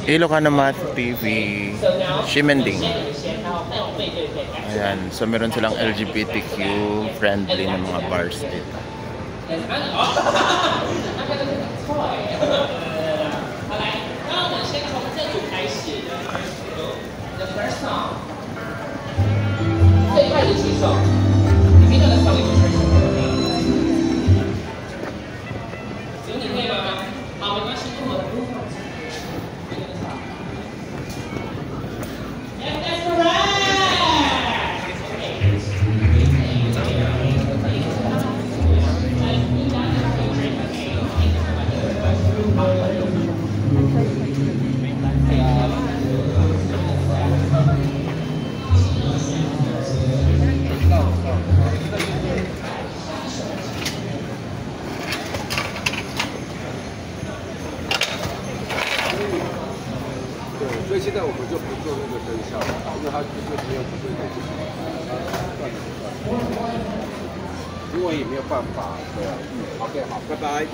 Ilocano Math TV, Shimending. Ayan, so meron silang LGBTQ friendly na mga bars dito.所以现在我们就不做那个灯效，因为它就是没有不对的，因为也没有办法，对啊，OK， 好，拜拜。